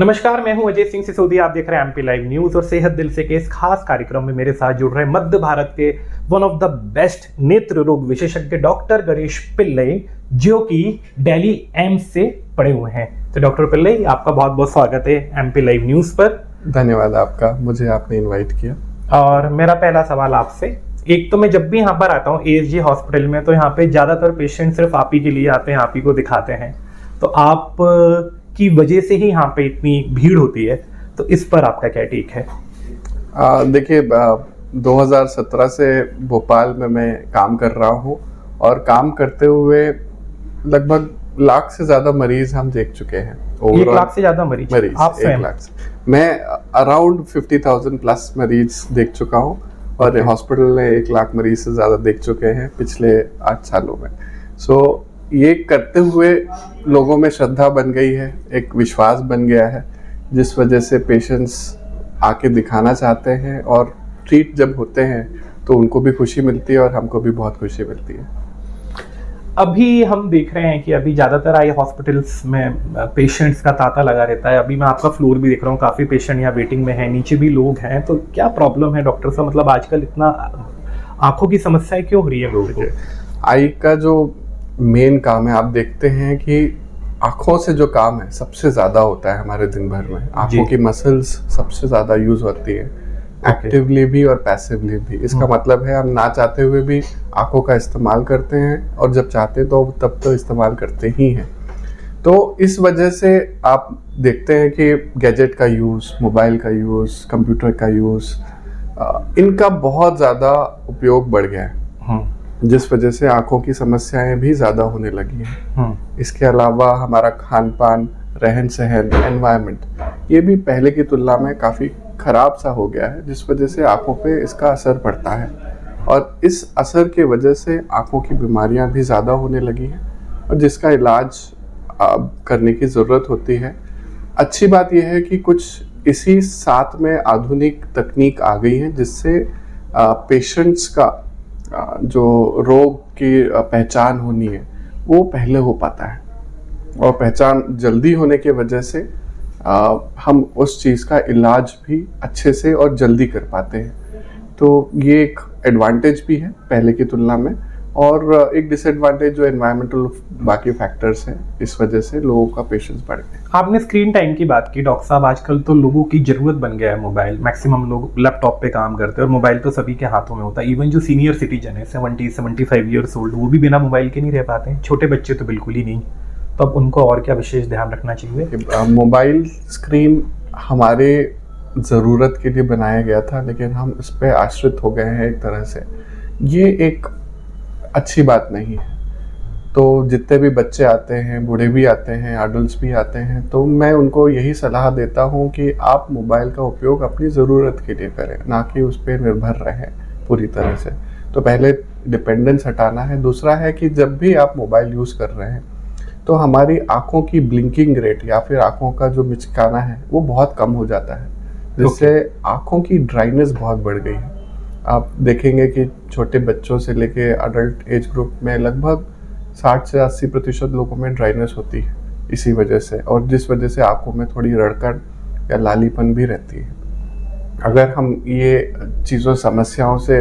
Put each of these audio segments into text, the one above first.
नमस्कार, मैं हूं अजय सिंह सिसोदिया। आप देख रहे हैं एमपी लाइव न्यूज और सेहत दिल से के इस खास कार्यक्रम में मेरे साथ जुड़ रहे हैं मध्य भारत के वन ऑफ द बेस्ट नेत्र रोग विशेषज्ञ डॉक्टर गणेश पिल्लई, जो कि दिल्ली एम्स से पढ़े हुए हैं। तो डॉक्टर पिल्लई, आपका बहुत बहुत स्वागत है एमपी लाइव न्यूज पर। धन्यवाद आपका, मुझे आपने इनवाइट किया। और मेरा पहला सवाल आपसे, एक तो मैं जब भी यहाँ पर आता हूँ एएसजी हॉस्पिटल में, तो यहाँ पे ज्यादातर पेशेंट सिर्फ आप ही के लिए आते हैं, आप ही को दिखाते हैं। तो आप की वजह से ही यहाँ पे इतनी भीड़ होती है, तो इस पर आपका क्या टेक है? देखिए, 2017 से भोपाल में मैं काम कर रहा हूँ और काम करते हुए लगभग लाख से ज्यादा मरीज हम देख चुके हैं। 1 लाख से ज्यादा मरीज आप 1 लाख से मैं अराउंड 50,000 प्लस मरीज देख चुका हूँ और हॉस्पिटल ने 1 लाख मरीज से ज्यादा देख चुके हैं पिछले 8 सालों में। सो ये करते हुए लोगों में श्रद्धा बन गई है, एक विश्वास बन गया है, जिस वजह से पेशेंट्स आके दिखाना चाहते हैं और ट्रीट जब होते हैं तो उनको भी खुशी मिलती है और हमको भी बहुत खुशी मिलती है। अभी हम देख रहे हैं कि अभी ज्यादातर आई हॉस्पिटल्स में पेशेंट्स का तांता लगा रहता है। अभी मैं आपका फ्लोर भी देख रहा हूँ, काफी पेशेंट यहाँ वेटिंग में है, नीचे भी लोग हैं। तो क्या प्रॉब्लम है डॉक्टर साहब? मतलब आजकल इतना आंखों की समस्याएं क्यों हो रही है लोगों को? आई का जो मेन काम है, आप देखते हैं कि आंखों से जो काम है सबसे ज्यादा होता है हमारे दिन भर में। आंखों की मसल्स सबसे ज्यादा यूज होती है, एक्टिवली भी और पैसिवली भी। इसका मतलब है हम ना चाहते हुए भी आंखों का इस्तेमाल करते हैं और जब चाहते हैं तो तब तो इस्तेमाल करते ही हैं। तो इस वजह से आप देखते हैं कि गैजेट का यूज, मोबाइल का यूज, कंप्यूटर का यूज, इनका बहुत ज्यादा उपयोग बढ़ गया है, जिस वजह से आंखों की समस्याएं भी ज्यादा होने लगी हैं। इसके अलावा हमारा खान पान, रहन सहन, एनवायरनमेंट, ये भी पहले की तुलना में काफी खराब सा हो गया है, जिस वजह से आंखों पे इसका असर पड़ता है और इस असर के वजह से आंखों की बीमारियां भी ज़्यादा होने लगी हैं और जिसका इलाज करने की ज़रूरत होती है। अच्छी बात यह है कि कुछ इसी साथ में आधुनिक तकनीक आ गई है, जिससे पेशेंट्स का जो रोग की पहचान होनी है वो पहले हो पाता है और पहचान जल्दी होने की वजह से हम उस चीज़ का इलाज भी अच्छे से और जल्दी कर पाते हैं। तो ये एक एडवांटेज भी है पहले की तुलना में, और एक डिसएडवांटेज जो एनवायरमेंटल बाकी फैक्टर्स हैं, इस वजह से लोगों का पेशेंस बढ़ गया। आपने स्क्रीन टाइम की बात की डॉक्टर साहब, आजकल तो लोगों की जरूरत बन गया है मोबाइल। मैक्सिमम लोग लैपटॉप पे काम करते हैं और मोबाइल तो सभी के हाथों में होता है। इवन जो सीनियर सिटीजन है 70-75 ईयर्स ओल्ड, वो भी बिना मोबाइल के नहीं रह पाते हैं। छोटे बच्चे तो बिल्कुल ही नहीं। तो अब उनको और क्या विशेष ध्यान रखना चाहिए? मोबाइल स्क्रीन हमारे ज़रूरत के लिए बनाया गया था, लेकिन हम इस पर आश्रित हो गए हैं एक तरह से। ये एक अच्छी बात नहीं है। तो जितने भी बच्चे आते हैं, बूढ़े भी आते हैं, एडल्ट्स भी आते हैं, तो मैं उनको यही सलाह देता हूँ कि आप मोबाइल का उपयोग अपनी ज़रूरत के लिए करें, ना कि उस पर निर्भर रहें पूरी तरह से। तो पहले डिपेंडेंस हटाना है। दूसरा है कि जब भी आप मोबाइल यूज़ कर रहे हैं तो हमारी आँखों की ब्लिंकिंग रेट या फिर आँखों का जो मिचकाना है वो बहुत कम हो जाता है, जिससे आँखों की ड्राइनेस बहुत बढ़ गई है। आप देखेंगे कि छोटे बच्चों से लेके अडल्ट एज ग्रुप में लगभग 60 से 80% लोगों में ड्राइनेस होती है इसी वजह से, और जिस वजह से आँखों में थोड़ी रड़कन या लालीपन भी रहती है। अगर हम ये चीज़ों समस्याओं से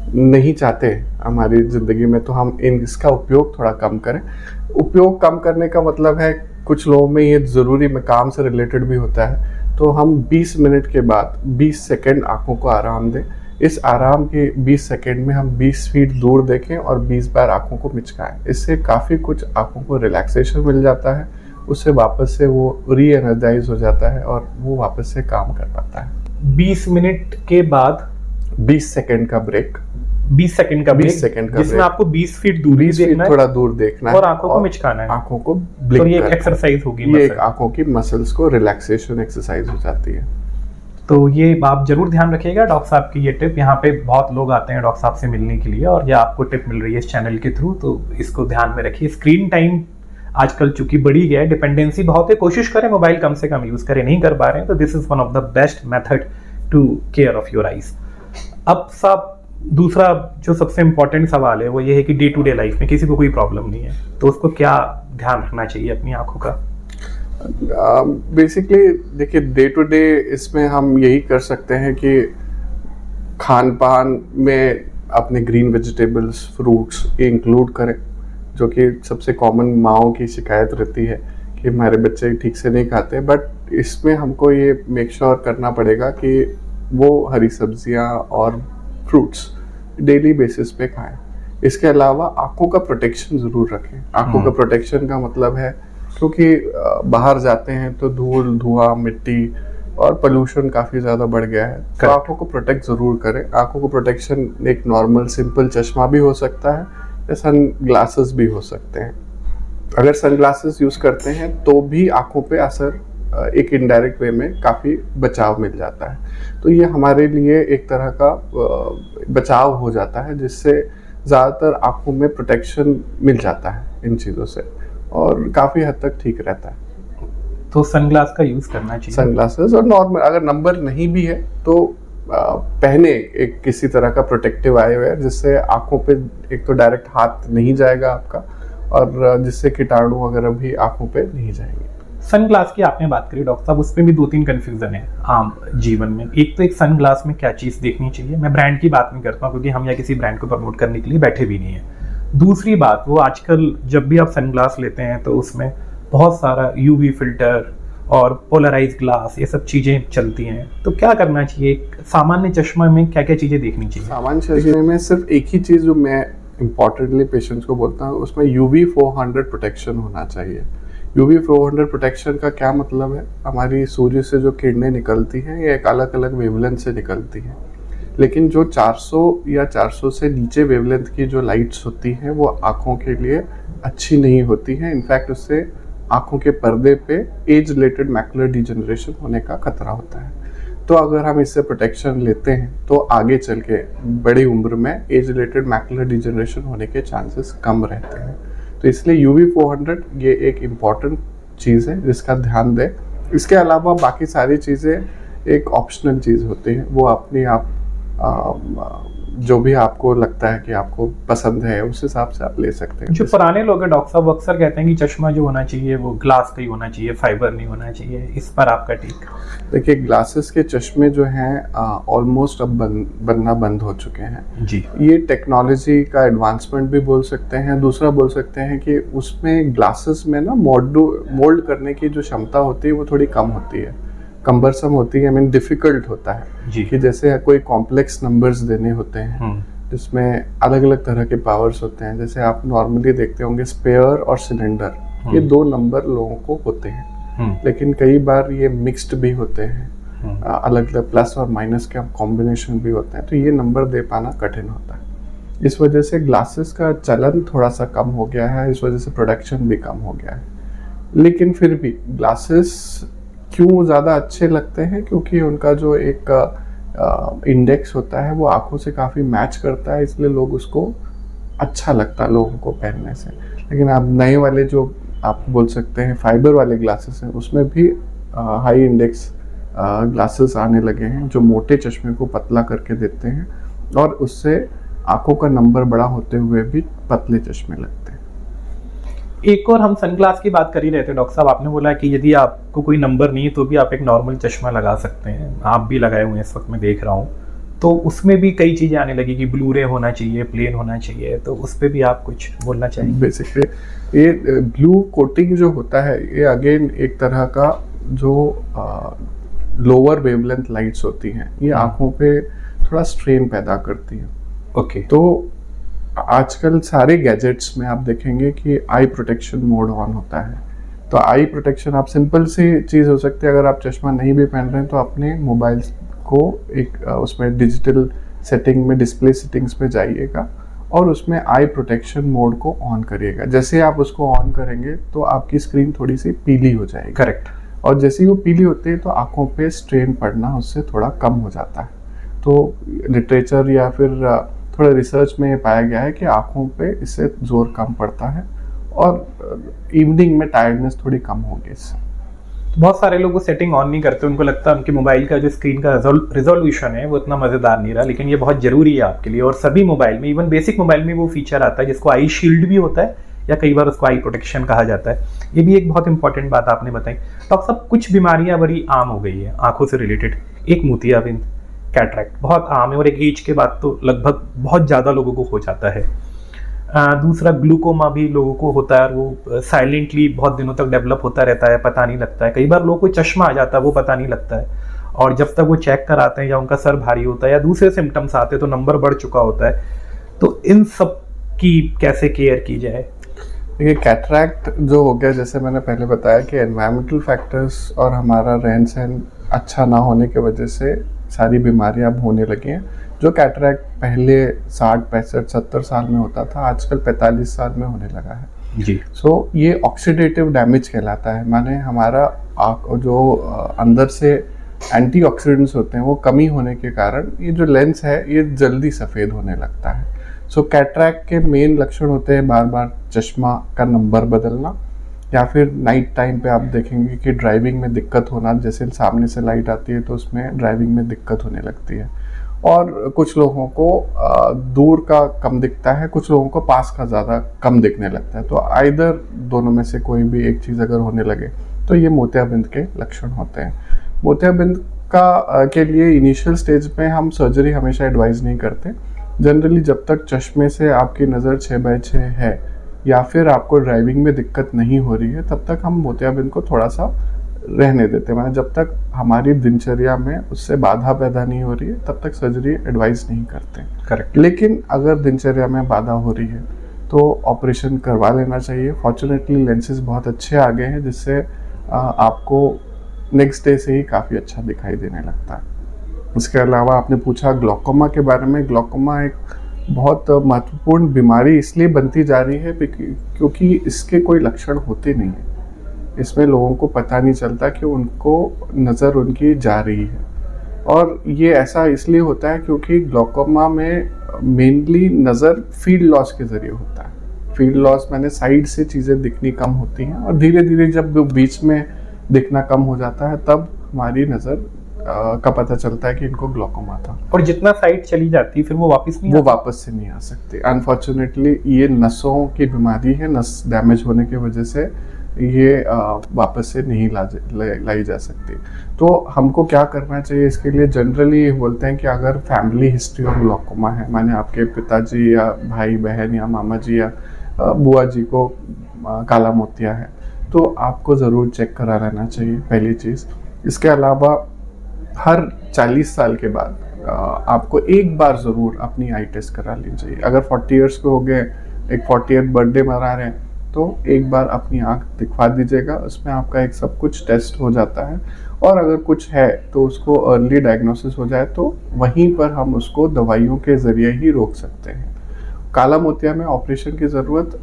नहीं चाहते हमारी ज़िंदगी में, तो हम इसका उपयोग थोड़ा कम करें। उपयोग कम करने का मतलब है, कुछ लोगों में ये ज़रूरी में काम से रिलेटेड भी होता है, तो हम 20 मिनट के बाद 20 सेकंड आँखों को आराम दें। इस आराम के 20 सेकंड में हम 20 फीट दूर देखें और 20 बार आँखों को मिचकाएं। इससे काफ़ी कुछ आँखों को रिलैक्सेशन मिल जाता है, उससे वापस से वो री एनर्जाइज हो जाता है और वो वापस से काम कर पाता है। 20 मिनट के बाद 20 सेकंड का ब्रेक, 20 सेकंड का जिसमें आपको 20 फीट दूरी देखना है, थोड़ा दूर देखना है और आंखों को मिचकाना है, आंखों को ब्लिंक करना है। ये एक एक्सरसाइज होगी, ये एक आंखों की मसल्स को रिलैक्सेशन एक्सरसाइज हो जाती है। तो ये आप जरूर ध्यान रखिएगा। डॉक्टर साहब की ये टिप, यहाँ पे बहुत लोग आते हैं डॉक्टर साहब से मिलने के लिए और ये आपको टिप मिल रही है इस चैनल के थ्रू, तो इसको ध्यान में रखिए। स्क्रीन टाइम आजकल चूंकि बढ़ी गया है, डिपेंडेंसी बहुत है, कोशिश करें मोबाइल कम से कम यूज करें। नहीं कर पा रहे हैं तो this is one of the best method to care of your eyes. अब साहब, दूसरा जो सबसे इम्पोर्टेंट सवाल है वो ये है कि डे टू डे लाइफ में किसी को कोई प्रॉब्लम नहीं है, तो उसको क्या ध्यान रखना चाहिए अपनी आंखों का? बेसिकली देखिए, डे टू डे इसमें हम यही कर सकते हैं कि खान पान में अपने ग्रीन वेजिटेबल्स, फ्रूट्स इंक्लूड करें, जो कि सबसे कॉमन माँओं की शिकायत रहती है कि हमारे बच्चे ठीक से नहीं खाते। बट इसमें हमको ये मेक श्योर करना पड़ेगा कि वो हरी सब्जियां और फ्रूट्स डेली बेसिस पे खाएं। इसके अलावा आंखों का प्रोटेक्शन ज़रूर रखें। आंखों का प्रोटेक्शन का मतलब है, क्योंकि बाहर जाते हैं तो धूल, धुआं, मिट्टी और पोल्यूशन काफ़ी ज़्यादा बढ़ गया है, तो आंखों को प्रोटेक्ट ज़रूर करें। आंखों को प्रोटेक्शन एक नॉर्मल सिंपल चश्मा भी हो सकता है या सन ग्लासेस भी हो सकते हैं। अगर सन ग्लासेस यूज़ करते हैं तो भी आंखों पे असर एक इनडायरेक्ट वे में काफ़ी बचाव मिल जाता है। तो ये हमारे लिए एक तरह का बचाव हो जाता है, जिससे ज़्यादातर आंखों में प्रोटेक्शन मिल जाता है इन चीज़ों से, और काफ़ी हद तक ठीक रहता है। तो सनग्लास का यूज़ करना चाहिए। सनग्लासेस, और नॉर्मल अगर नंबर नहीं भी है तो पहने एक किसी तरह का प्रोटेक्टिव आई वेयर, जिससे आंखों पे एक तो डायरेक्ट हाथ नहीं जाएगा आपका, और जिससे कीटाणु वगैरह भी आंखों पे नहीं जाएंगे। सनग्लास की आपने बात करी डॉक्टर साहब, उसमें भी 2-3 कन्फ्यूजन है आम जीवन में। एक तो एक सनग्लास में क्या चीज़ देखनी चाहिए, मैं ब्रांड की बात नहीं करता हूँ क्योंकि हम यहाँ किसी ब्रांड को प्रमोट करने के लिए बैठे भी नहीं है। दूसरी बात, वो आजकल जब भी आप सनग्लास लेते हैं तो उसमें बहुत सारा यूवी फिल्टर और पोलराइज ग्लास, ये सब चीज़ें चलती हैं, तो क्या करना चाहिए? एक सामान्य चश्मा में क्या क्या चीज़ें देखनी चाहिए? सामान्य चश्मे में सिर्फ एक ही चीज़ जो मैं इम्पॉर्टेंटली पेशेंट्स को बोलता हूँ, उसमें UV 400 प्रोटेक्शन होना चाहिए। UV 400 प्रोटेक्शन का क्या मतलब है? हमारी सूर्य से जो किरणें निकलती हैं ये एक अलग अलग वेवलेंथ से निकलती हैं, लेकिन जो 400 या 400 से नीचे वेवलेंथ की जो लाइट्स होती हैं वो आँखों के लिए अच्छी नहीं होती हैं। इनफैक्ट उससे आँखों के पर्दे पे एज रिलेटेड मैकुलर डिजेनरेशन होने का खतरा होता है। तो अगर हम इससे प्रोटेक्शन लेते हैं तो आगे चल के बड़ी उम्र में एज रिलेटेड मैकुलर डिजेनरेशन होने के चांसेस कम रहते हैं। तो इसलिए UV 400 ये एक इम्पॉर्टेंट चीज़ है जिसका ध्यान दें। इसके अलावा बाकी सारी चीज़ें एक ऑप्शनल चीज़ होती हैं, वो अपनी आप जो भी आपको लगता है कि आपको पसंद है उस हिसाब से आप ले सकते हैं। जो पुराने लोग हैं डॉक्टर साहब, अक्सर कहते हैं कि चश्मा जो होना चाहिए वो ग्लास का ही होना चाहिए, फाइबर नहीं होना चाहिए, इस पर आपका टेक? देखिए, ग्लासेस के चश्मे जो हैं ऑलमोस्ट अब बनना बंद हो चुके हैं जी। ये टेक्नोलॉजी का एडवांसमेंट भी बोल सकते हैं। दूसरा बोल सकते हैं कि उसमें ग्लासेस में ना मोल्ड करने की जो क्षमता होती है वो थोड़ी कम होती है, कम्बरसम होती है, मीन डिफिकल्ट होता है जी। कि जैसे कोई कॉम्प्लेक्स नंबर्स देने होते हैं जिसमें अलग अलग तरह के पावर्स होते हैं। जैसे आप नॉर्मली देखते होंगे स्पेयर और सिलेंडर, ये 2 नंबर लोगों को होते हैं, लेकिन कई बार ये मिक्स्ड भी होते हैं, अलग अलग प्लस और माइनस के कॉम्बिनेशन भी होते हैं, तो ये नंबर दे पाना कठिन होता है। इस वजह से ग्लासेस का चलन थोड़ा सा कम हो गया है, इस वजह से प्रोडक्शन भी कम हो गया है। लेकिन फिर भी ग्लासेस क्यों ज़्यादा अच्छे लगते हैं? क्योंकि उनका जो एक इंडेक्स होता है वो आँखों से काफ़ी मैच करता है, इसलिए लोग उसको अच्छा लगता है लोगों को पहनने से। लेकिन आप नए वाले जो आप बोल सकते हैं फाइबर वाले ग्लासेस हैं, उसमें भी हाई इंडेक्स ग्लासेस आने लगे हैं जो मोटे चश्मे को पतला करके देते हैं, और उससे आँखों का नंबर बड़ा होते हुए भी पतले चश्मे लगते हैं। एक और हम सनग्लास की बात कर ही रहे थे डॉक्टर साहब, आपने बोला कि यदि आपको कोई नंबर नहीं है तो भी आप एक नॉर्मल चश्मा लगा सकते हैं, आप भी लगाए हुए हैं इस वक्त मैं देख रहा हूँ, तो उसमें भी कई चीज़ें आने लगी कि ब्लू रे होना चाहिए, प्लेन होना चाहिए, तो उस पर भी आप कुछ बोलना चाहेंगे? बेसिकली ये ब्लू कोटिंग जो होता है ये अगेन एक तरह का जो लोअर वेवलेंथ लाइट्स होती हैं, ये आँखों पे थोड़ा स्ट्रेन पैदा करती हैं। ओके। तो आजकल सारे गैजेट्स में आप देखेंगे कि आई प्रोटेक्शन मोड ऑन होता है। तो आई प्रोटेक्शन आप सिंपल सी चीज़ हो सकती है, अगर आप चश्मा नहीं भी पहन रहे हैं तो अपने मोबाइल को एक उसमें डिजिटल सेटिंग में डिस्प्ले सेटिंग्स पे जाइएगा और उसमें आई प्रोटेक्शन मोड को ऑन करिएगा। जैसे आप उसको ऑन करेंगे तो आपकी स्क्रीन थोड़ी सी पीली हो जाएगी। करेक्ट। और जैसे ही वो पीली होती है तो आँखों पे स्ट्रेन पड़ना उससे थोड़ा कम हो जाता है। तो लिटरेचर या फिर थोड़ा रिसर्च में ये पाया गया है कि आँखों पे इससे जोर कम पड़ता है और इवनिंग में टायर्डनेस थोड़ी कम होगी इससे। बहुत सारे लोग वो सेटिंग ऑन नहीं करते, उनको लगता है उनके मोबाइल का जो स्क्रीन का रिजोल्यूशन है वो इतना मज़ेदार नहीं रहा, लेकिन ये बहुत ज़रूरी है आपके लिए। और सभी मोबाइल में, इवन बेसिक मोबाइल में वो फीचर आता है जिसको आई शील्ड भी होता है, या कई बार उसको आई प्रोटेक्शन कहा जाता है। ये भी एक बहुत इंपॉर्टेंट बात आपने बताई। डॉक्टर साहब, कुछ बीमारियां बड़ी आम हो गई है आंखों से रिलेटेड, एक मोतियाबिंद, कैटरैक्ट बहुत आम है और एक एज के बाद तो लगभग बहुत ज़्यादा लोगों को हो जाता है। दूसरा ग्लूकोमा भी लोगों को होता है, वो साइलेंटली बहुत दिनों तक डेवलप होता रहता है, पता नहीं लगता है। कई बार लोगों को चश्मा आ जाता है, वो पता नहीं लगता है, और जब तक वो चेक कराते हैं या उनका सर भारी होता है या दूसरे सिम्टम्स आते हैं तो नंबर बढ़ चुका होता है। तो इन सब की कैसे केयर की जाए? देखिए, कैटरैक्ट जो हो गया, जैसे मैंने पहले बताया कि एनवायरमेंटल फैक्टर्स और हमारा रहन सहन अच्छा ना होने की वजह से सारी बीमारियां अब होने लगी हैं। जो कैटरैक्ट पहले 60, 65, 70 साल में होता था, आजकल 45 साल में होने लगा है जी। ये ऑक्सीडेटिव डैमेज कहलाता है, माने हमारा जो अंदर से एंटीऑक्सीडेंट्स होते हैं वो कमी होने के कारण ये जो लेंस है ये जल्दी सफ़ेद होने लगता है। कैटरैक्ट के मेन लक्षण होते हैं बार बार चश्मा का नंबर बदलना, या फिर नाइट टाइम पे आप देखेंगे कि ड्राइविंग में दिक्कत होना, जैसे सामने से लाइट आती है तो उसमें ड्राइविंग में दिक्कत होने लगती है। और कुछ लोगों को दूर का कम दिखता है, कुछ लोगों को पास का ज़्यादा कम दिखने लगता है। तो आइदर दोनों में से कोई भी एक चीज़ अगर होने लगे तो ये मोतियाबिंद के लक्षण होते हैं। मोतियाबिंद के लिए इनिशियल स्टेज में हम सर्जरी हमेशा एडवाइस नहीं करते। जनरली जब तक चश्मे से आपकी नज़र 6/6 है या फिर आपको ड्राइविंग में दिक्कत नहीं हो रही है, तब तक हम मोतियाबिंद को थोड़ा सा रहने देते हैं। जब तक हमारी दिनचर्या में उससे बाधा पैदा नहीं हो रही है तब तक सर्जरी एडवाइस नहीं करते। करेक्ट। लेकिन अगर दिनचर्या में बाधा हो रही है तो ऑपरेशन करवा लेना चाहिए। फॉर्चुनेटली लेंसेज बहुत अच्छे आ गए हैं जिससे आपको नेक्स्ट डे से ही काफ़ी अच्छा दिखाई देने लगता है। इसके अलावा आपने पूछा ग्लूकोमा के बारे में। ग्लूकोमा एक बहुत महत्वपूर्ण बीमारी इसलिए बनती जा रही है क्योंकि इसके कोई लक्षण होते नहीं हैं। इसमें लोगों को पता नहीं चलता कि उनको नज़र उनकी जा रही है, और ये ऐसा इसलिए होता है क्योंकि ग्लूकोमा में मेनली नज़र फील्ड लॉस के ज़रिए होता है। फील्ड लॉस माने साइड से चीज़ें दिखनी कम होती हैं, और धीरे धीरे जब बीच में दिखना कम हो जाता है तब हमारी नज़र का पता चलता है कि इनको ग्लूकोमा था। और जितना साइड चली जाती फिर वो वापस से नहीं आ सकती। अनफॉर्चुनेटली ये नसों की बीमारी है, नस डैमेज होने की वजह से ये वापस से नहीं लाई जा सकती। तो हमको क्या करना चाहिए इसके लिए? जनरली बोलते हैं कि अगर फैमिली हिस्ट्री ऑफ ग्लूकोमा है, माने आपके पिताजी या भाई बहन या मामा जी या बुआ जी को काला मोतिया है, तो आपको ज़रूर चेक करा लेना चाहिए, पहली चीज़। इसके अलावा हर 40 साल के बाद आपको एक बार ज़रूर अपनी आई टेस्ट करा लेनी चाहिए। अगर 40 इयर्स के हो गए, एक 40th बर्थडे मना रहे हैं, तो एक बार अपनी आँख दिखवा दीजिएगा। उसमें आपका एक सब कुछ टेस्ट हो जाता है, और अगर कुछ है तो उसको अर्ली डायग्नोसिस हो जाए तो वहीं पर हम उसको दवाइयों के ज़रिए ही रोक सकते हैं। काला मोतिया में ऑपरेशन की ज़रूरत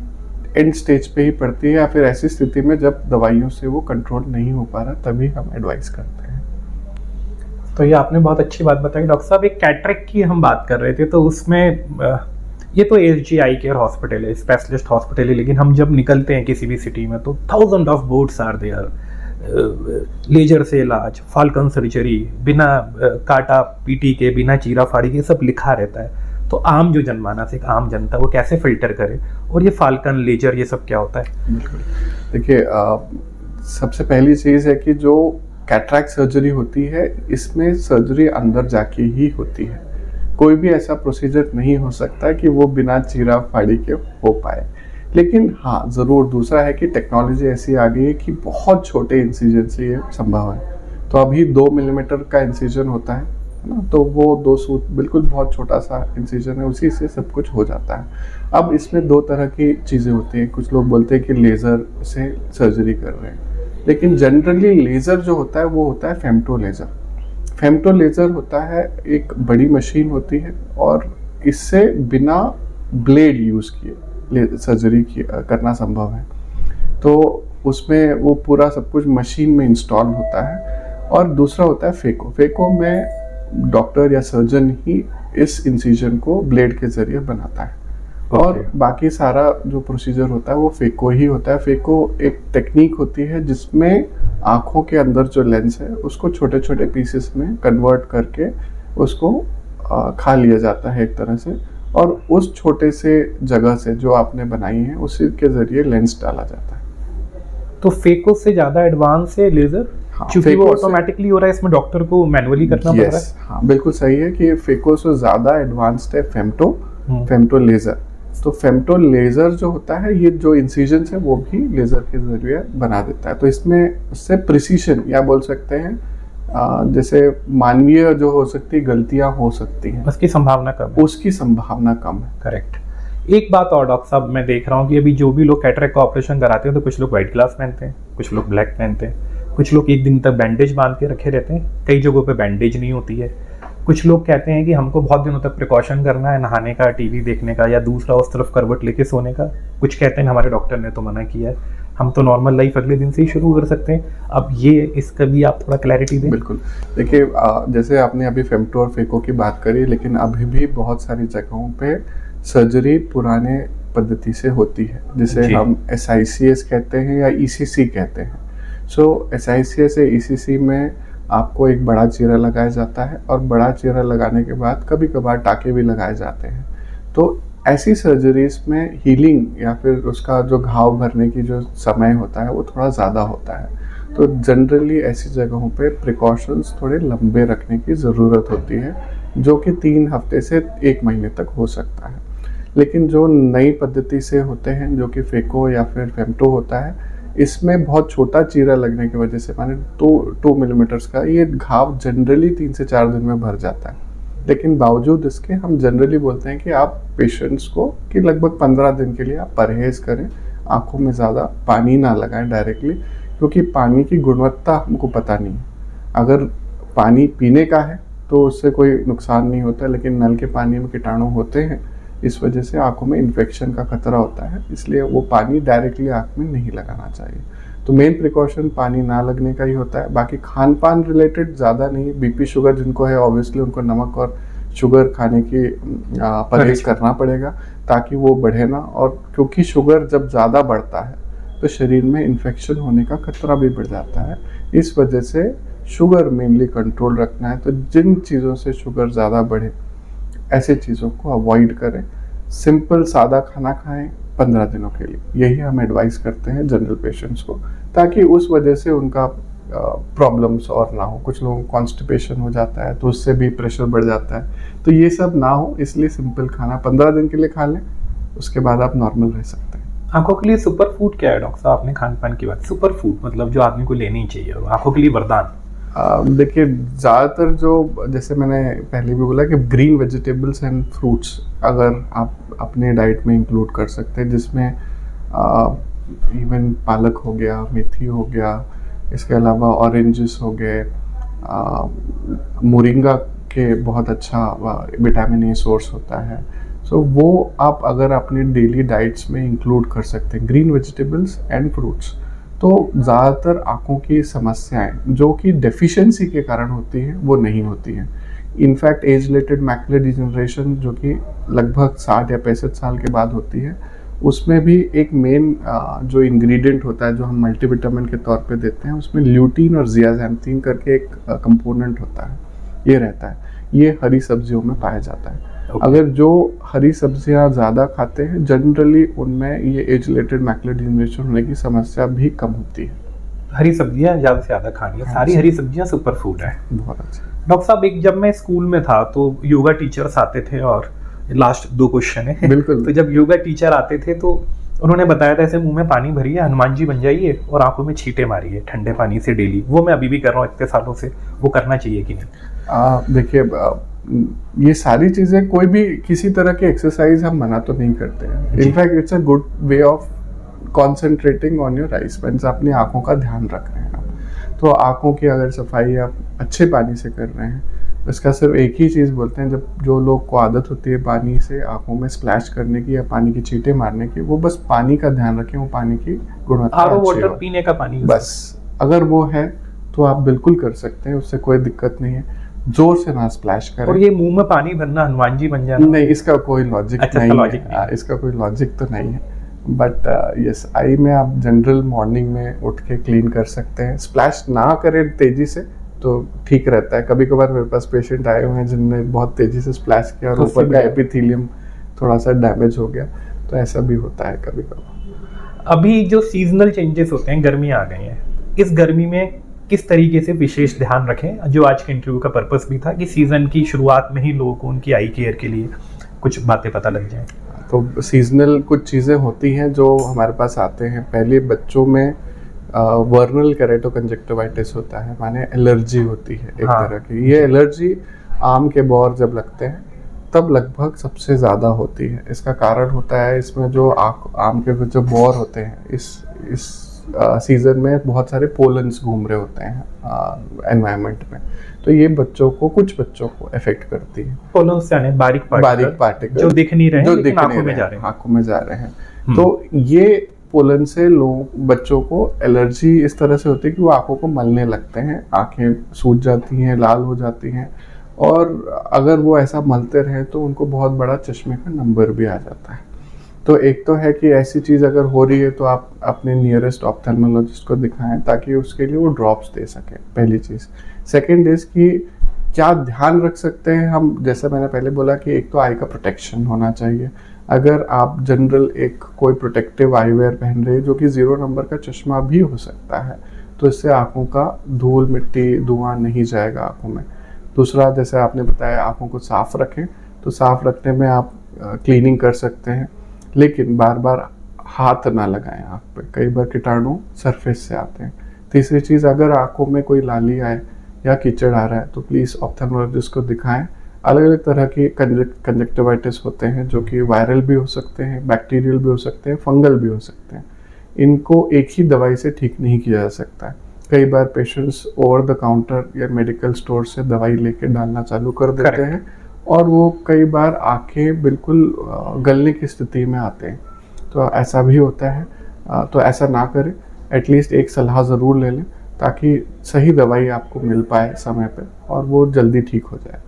एंड स्टेज पे ही पड़ती है, या फिर ऐसी स्थिति में जब दवाइयों से वो कंट्रोल नहीं हो पा रहा, तभी हम एडवाइस करते हैं। तो ये आपने बहुत अच्छी बात बताई डॉक्टर साहब। एक कैटरैक्ट की हम बात कर रहे थे, तो उसमें ये तो एसजी आई केयर हॉस्पिटल है, स्पेशलिस्ट हॉस्पिटल है, लेकिन हम जब निकलते हैं किसी भी सिटी में तो 1000 of boards are there. Laser से इलाज, फाल्कन सर्जरी, बिना काटा पीटी के, बिना चीरा फाड़ी के, सब लिखा रहता है। तो आम जो जनमानस, एक आम जनता, वो कैसे फिल्टर करे? और ये फाल्कन, लेजर, ये सब क्या होता है? बिल्कुल, देखिए सबसे पहली चीज़ है कि जो कैटरैक्ट सर्जरी होती है, इसमें सर्जरी अंदर जाके ही होती है। कोई भी ऐसा प्रोसीजर नहीं हो सकता कि वो बिना चीरा फाड़ी के हो पाए। लेकिन हाँ, ज़रूर दूसरा है कि टेक्नोलॉजी ऐसी आ गई है कि बहुत छोटे इंसिजन से ये संभव है। तो अभी 2 मिलीमीटर का इंसिजन होता है ना, तो वो 2 सूत बिल्कुल बहुत छोटा सा इंसिजन है, उसी से सब कुछ हो जाता है। अब इसमें 2 तरह की चीज़ें होती हैं। कुछ लोग बोलते हैं कि लेज़र से सर्जरी कर रहे हैं, लेकिन जनरली लेज़र जो होता है वो होता है फेमटो लेज़र। फेमटो लेज़र होता है एक बड़ी मशीन होती है, और इससे बिना ब्लेड यूज़ किए सर्जरी करना संभव है। तो उसमें वो पूरा सब कुछ मशीन में इंस्टॉल होता है। और दूसरा होता है फेको। फेको में डॉक्टर या सर्जन ही इस इंसिजन को ब्लेड के ज़रिए बनाता है। और बाकी सारा जो प्रोसीजर होता है वो फेको ही होता है। फेको एक टेक्निक होती है जिसमें आँखों के अंदर जो लेंस है उसको छोटे छोटे पीसेस में कन्वर्ट करके उसको खा लिया जाता है एक तरह से, और उस छोटे से जगह से जो आपने बनाई है उसी के जरिए लेंस डाला जाता है। तो फेको से ज़्यादा एडवांस है लेज़र? हाँ, क्योंकि वो ऑटोमेटिकली हो रहा है, इसमें डॉक्टर को मैनुअली करना पड़ रहा है। हाँ बिल्कुल सही है कि फेको से ज़्यादा एडवांस्ड है फेम्टो लेज़र। तो फेम्टो लेज़र जो होता है, ये जो इंसिजन्स है वो भी लेज़र के जरिए बना देता है। तो इसमें उससे प्रिसीशन या बोल सकते हैं जैसे मानवीय जो हो सकती है गलतियां हो सकती हैं, उसकी संभावना कम है। करेक्ट। एक बात और डॉक्टर साहब, मैं देख रहा हूँ कि अभी जो भी लोग कैटरेक्ट का ऑपरेशन कराते हैं तो कुछ लोग व्हाइट ग्लास पहनते हैं, कुछ लोग ब्लैक पहनते हैं, कुछ लोग एक दिन तक बैंडेज बांध के रखे रहते हैं, कई जगहों पे बैंडेज नहीं होती है। कुछ लोग कहते हैं कि हमको बहुत दिनों तक प्रिकॉशन करना है, नहाने का, टीवी देखने का, या दूसरा उस तरफ करवट लेके सोने का। कुछ कहते हैं हमारे डॉक्टर ने तो मना किया है, हम तो नॉर्मल लाइफ अगले दिन से ही शुरू कर सकते हैं। अब ये इसका भी आप थोड़ा क्लैरिटी दें। बिल्कुल, देखिए जैसे आपने अभी फेम्टो और फेको की बात करी, लेकिन अभी भी बहुत सारी जगहों पे सर्जरी पुराने पद्धति से होती है, जिसे हम SICS कहते हैं या ECC कहते हैं। सो SICS या ECC में आपको एक बड़ा चीरा लगाया जाता है और बड़ा चीरा लगाने के बाद कभी कभार टाके भी लगाए जाते हैं। तो ऐसी सर्जरीज में हीलिंग या फिर उसका जो घाव भरने की जो समय होता है वो थोड़ा ज़्यादा होता है। तो जनरली ऐसी जगहों पे प्रिकॉशंस थोड़े लंबे रखने की ज़रूरत होती है, जो कि 3 हफ्ते से 1 महीने तक हो सकता है। लेकिन जो नई पद्धति से होते हैं, जो कि फेको या फिर फेम्टो होता है, इसमें बहुत छोटा चीरा लगने की वजह से, माने 2 मिलीमीटर्स का, ये घाव जनरली 3 से 4 दिन में भर जाता है। लेकिन बावजूद इसके हम जनरली बोलते हैं कि आप पेशेंट्स को कि लगभग 15 दिन के लिए आप परहेज़ करें, आँखों में ज़्यादा पानी ना लगाएं डायरेक्टली, क्योंकि पानी की गुणवत्ता हमको पता नहीं है। अगर पानी पीने का है तो उससे कोई नुकसान नहीं होता, लेकिन नल के पानी में कीटाणु होते हैं, इस वजह से आँखों में इन्फेक्शन का खतरा होता है, इसलिए वो पानी डायरेक्टली आँख में नहीं लगाना चाहिए। तो मेन प्रिकॉशन पानी ना लगने का ही होता है। बाकी खान पान रिलेटेड ज़्यादा नहीं है। BP शुगर जिनको है ऑब्वियसली उनको नमक और शुगर खाने की परहेज करना पड़ेगा ताकि वो बढ़े ना, और क्योंकि शुगर जब ज़्यादा बढ़ता है तो शरीर में इन्फेक्शन होने का खतरा भी बढ़ जाता है। इस वजह से शुगर मेनली कंट्रोल रखना है। तो जिन चीज़ों से शुगर ज़्यादा बढ़े ऐसे चीज़ों को अवॉइड करें। सिंपल सादा खाना खाएं 15 दिनों के लिए, यही हम एडवाइस करते हैं जनरल पेशेंट्स को, ताकि उस वजह से उनका प्रॉब्लम्स और ना हो। कुछ लोगों को कॉन्स्टिपेशन हो जाता है तो उससे भी प्रेशर बढ़ जाता है, तो ये सब ना हो, इसलिए सिंपल खाना 15 दिन के लिए खा लें, उसके बाद आप नॉर्मल रह सकते हैं। आंखों के लिए सुपर फूड क्या है डॉक्टर साहब? आपने खान पान की बात, सुपर फूड मतलब जो आदमी को लेनी चाहिए आंखों के लिए वरदान। देखिए ज़्यादातर जो, जैसे मैंने पहले भी बोला कि ग्रीन वेजिटेबल्स एंड फ्रूट्स अगर आप अपने डाइट में इंक्लूड कर सकते हैं, जिसमें इवन पालक हो गया, मेथी हो गया, इसके अलावा ऑरेंजेस हो गए, मोरिंगा के बहुत अच्छा विटामिन ए सोर्स होता है। सो वो आप अगर अपने डेली डाइट्स में इंक्लूड कर सकते हैं, ग्रीन वेजिटेबल्स एंड फ्रूट्स, तो ज़्यादातर आँखों की समस्याएं जो कि डेफिशिएंसी के कारण होती हैं वो नहीं होती हैं। In fact age related macular degeneration जो कि लगभग 60 या 65 साल के बाद होती है, उसमें भी एक मेन जो इंग्रेडिएंट होता है जो हम मल्टीविटामिन के तौर पे देते हैं, उसमें ल्यूटीन और जियाज़ैंथीन करके एक कंपोनेंट होता है, ये रहता है। ये हरी सब्जियों में पाया जाता है। अगर जो हरी सब्जियां ज़्यादा खाते हैं, जनरली उनमें ये एज रिलेटेड मैकुलर डिजनरेशन होने की समस्या भी कम होती है। हरी सब्जियां ज़्यादा से ज़्यादा खानी है। सारी हरी सब्जियां सुपर फूड है। बहुत अच्छा डॉक्टर साहब, एक जब मैं स्कूल में था तो योगा टीचर्स आते थे, और लास्ट 2 क्वेश्चन है। बिल्कुल। तो जब योगा टीचर आते थे तो उन्होंने बताया था ऐसे मुंह में पानी भरिए, हनुमान जी बन जाइए और आंखों में छींटे मारिए ठंडे पानी से डेली। वो मैं अभी भी कर रहा हूँ इतने सालों से। वो करना चाहिए कि नहीं? देखिए, ये सारी चीज़ें, कोई भी किसी तरह की एक्सरसाइज हम मना तो नहीं करते हैं। In fact it's a good way of concentrating on your eyes, means अपनी आँखों का ध्यान रख रहे हैं आप। तो आँखों की अगर सफाई आप अच्छे पानी से कर रहे हैं, इसका सिर्फ एक ही चीज़ बोलते हैं, जब जो लोग को आदत होती है पानी से आँखों में स्प्लैश करने की या पानी की छींटे मारने की, वो बस पानी का ध्यान रखें, वो पानी की गुणवत्ता आरओ वाटर पीने का पानी, बस अगर वो है तो आप बिल्कुल कर सकते हैं, उससे कोई दिक्कत नहीं है। जोर से ना स्प्लैश करें। और ये मुंह में पानी भरना, हनुमान जी बन जाना, नहीं, इसका कोई लॉजिक नहीं है। इसका कोई लॉजिक तो नहीं है, बट यस, आई में आप जनरल मॉर्निंग में उठ के क्लीन कर सकते हैं। स्प्लैश ना करें तेजी से तो ठीक रहता है। कभी कभार मेरे पास पेशेंट आए हुए हैं जिनने बहुत तेजी से स्प्लैश किया और ऊपर का एपिथेलियम थोड़ा सा डैमेज हो गया, तो ऐसा भी होता है कभी कभी। अभी जो सीजनल चेंजेस होते हैं, गर्मी आ गई है, इस गर्मी में किस तरीके से विशेष ध्यान रखें, जो आज के इंटरव्यू का पर्पस भी था कि सीजन की शुरुआत में ही लोगों को उनकी आई केयर के लिए कुछ बातें पता लग जाएं। तो सीजनल कुछ चीज़ें होती हैं जो हमारे पास आते हैं। पहले बच्चों में वर्नल केरेटोकंजक्टिवाइटिस होता है, माने एलर्जी होती है एक तरह की। ये एलर्जी आम के बौर जब लगते हैं तब लगभग सबसे ज़्यादा होती है। इसका कारण होता है इसमें जो आम के जो बौर होते हैं, इस सीज़न में बहुत सारे पोलन्स घूम रहे होते हैं एनवायरनमेंट में, तो ये कुछ बच्चों को इफेक्ट करती है। पोलन्स यानी बारीक पार्टिकल जो दिख नहीं रहे हैं, लेकिन आंखों में जा रहे हैं। तो ये पोलन से बच्चों को एलर्जी इस तरह से होती है कि वो आंखों को मलने लगते हैं, आंखें सूज जाती हैं, लाल हो जाती हैं, और अगर वो ऐसा मलते रहे तो उनको बहुत बड़ा चश्मे का नंबर भी आ जाता है। तो एक तो है कि ऐसी चीज़ अगर हो रही है तो आप अपने नियरेस्ट ऑप्थेल्मोलॉजिस्ट को दिखाएं ताकि उसके लिए वो ड्रॉप्स दे सकें, पहली चीज़। सेकेंड इज़ कि क्या ध्यान रख सकते हैं हम, जैसे मैंने पहले बोला कि एक तो आई का प्रोटेक्शन होना चाहिए। अगर आप जनरल एक कोई प्रोटेक्टिव आईवेयर पहन रहे हैं जो कि 0 नंबर का चश्मा भी हो सकता है, तो इससे आँखों का धूल मिट्टी धुआं नहीं जाएगा आँखों में। दूसरा, जैसे आपने बताया आँखों को साफ़ रखें, तो साफ़ रखने में आप क्लीनिंग कर सकते हैं, लेकिन बार बार हाथ ना लगाएं आँख पे, कई बार कीटाणु सरफेस से आते हैं। तीसरी चीज़, अगर आँखों में कोई लाली आए या कीचड़ आ रहा है तो प्लीज़ ऑप्थेल्मोलॉजिस्ट को दिखाएं। अलग अलग तरह की कंजक्टिवाइटिस होते हैं जो कि वायरल भी हो सकते हैं, बैक्टीरियल भी हो सकते हैं, फंगल भी हो सकते हैं। इनको एक ही दवाई से ठीक नहीं किया जा सकता है। कई बार पेशेंट्स ओवर द काउंटर या मेडिकल स्टोर से दवाई लेके डालना चालू कर देते हैं, और वो कई बार आँखें बिल्कुल गलने की स्थिति में आते हैं, तो ऐसा भी होता है। तो ऐसा ना करें, एटलीस्ट एक सलाह ज़रूर ले लें ताकि सही दवाई आपको मिल पाए समय पे और वो जल्दी ठीक हो जाए।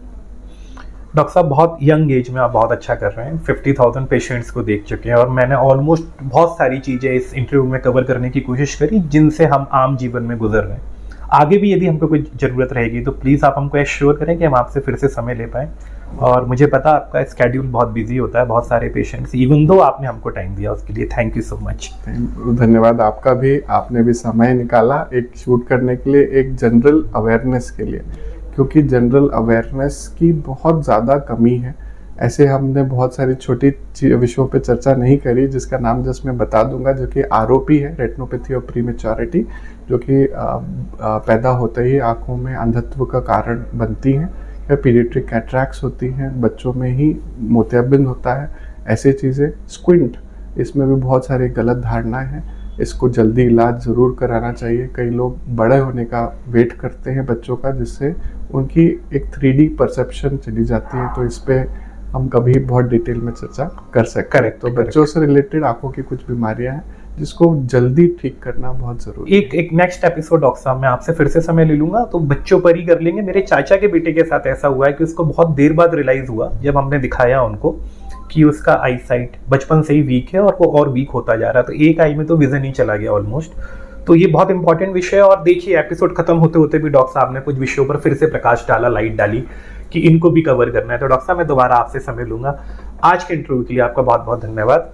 डॉक्टर साहब, बहुत यंग एज में आप बहुत अच्छा कर रहे हैं, 50,000 पेशेंट्स को देख चुके हैं, और मैंने ऑलमोस्ट बहुत सारी चीज़ें इस इंटरव्यू में कवर करने की कोशिश करी जिनसे हम आम जीवन में गुजर रहे हैं। आगे भी यदि हमको कोई ज़रूरत रहेगी तो प्लीज़ आप हमको एश्योर करें कि हम आपसे फिर से समय ले पाएँ। और मुझे पता आपका स्केड्यूल बहुत बिजी होता है, बहुत सारे पेशेंट्स, इवन दो आपने हमको टाइम दिया उसके लिए थैंक यू सो मच। धन्यवाद आपका भी, आपने भी समय निकाला एक शूट करने के लिए, एक जनरल अवेयरनेस के लिए, क्योंकि जनरल अवेयरनेस की बहुत ज़्यादा कमी है। ऐसे हमने बहुत सारी छोटी विषयों पे चर्चा नहीं करी, जिसका नाम जस्ट मैं बता दूंगा, जो कि आरओपी है, रेटिनोपैथी ऑफ प्रीमेच्योरिटी, जो कि पैदा होते ही आँखों में अंधत्व का कारण बनती हैं, या पीडियाट्रिक कैटरैक्ट्स होती हैं, बच्चों में ही मोतियाबिंद होता है, ऐसी चीज़ें। स्क्विंट, इसमें भी बहुत सारी गलत धारणाएं हैं, इसको जल्दी इलाज ज़रूर कराना चाहिए। कई लोग बड़े होने का वेट करते हैं बच्चों का, जिससे उनकी एक 3D परसेप्शन चली जाती है, तो इस पर हम कभी बहुत डिटेल में चर्चा कर सकते हैं। तो बच्चों से रिलेटेड आंखों की कुछ बीमारियां हैं जिसको जल्दी ठीक करना बहुत जरूरी है। एक नेक्स्ट एपिसोड डॉक्टर साहब मैं आपसे फिर से समय ले लूंगा तो बच्चों पर ही कर लेंगे। मेरे चाचा के बेटे के साथ ऐसा हुआ है कि उसको बहुत देर बाद रियलाइज हुआ जब हमने दिखाया उनको कि उसका आई साइट बचपन से ही वीक है और वो और वीक होता जा रहा है, तो एक आई में तो विजन ही चला गया ऑलमोस्ट। तो ये बहुत इंपॉर्टेंट विषय है, और देखिए एपिसोड खत्म होते होते भी डॉक्टर साहब ने कुछ विषयों पर फिर से प्रकाश डाला, लाइट डाली कि इनको भी कवर करना है। तो डॉक्टर साहब मैं दोबारा आपसे समय लूंगा। आज के इंटरव्यू के लिए आपका बहुत बहुत धन्यवाद।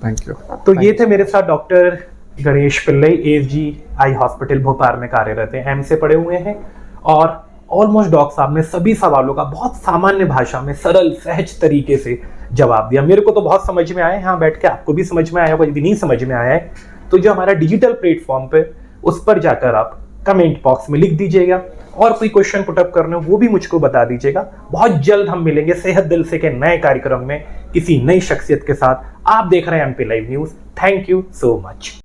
Thank you. तो ये थे मेरे साथ doctor Ganesh Pillai, ASG eye hospital Bhopal में कार्यरत हैं, एम से पढ़े हुए हैं, और ऑलमोस्ट डॉक्टर साहब ने सभी सवालों का बहुत सामान्य भाषा में सरल सहज तरीके से जवाब दिया। मेरे को तो बहुत समझ में आया, यहाँ बैठ के आपको भी समझ में आया होगा। यदि नहीं समझ में आया है तो जो हमारा डिजिटल प्लेटफॉर्म पे उस पर जाकर आप कमेंट बॉक्स में लिख दीजिएगा, और कोई क्वेश्चन पुटअप करना वो भी मुझको बता दीजिएगा। बहुत जल्द हम मिलेंगे सेहत दिल से के नए कार्यक्रम में किसी नई शख्सियत के साथ। आप देख रहे हैं MP live news. Thank you so much.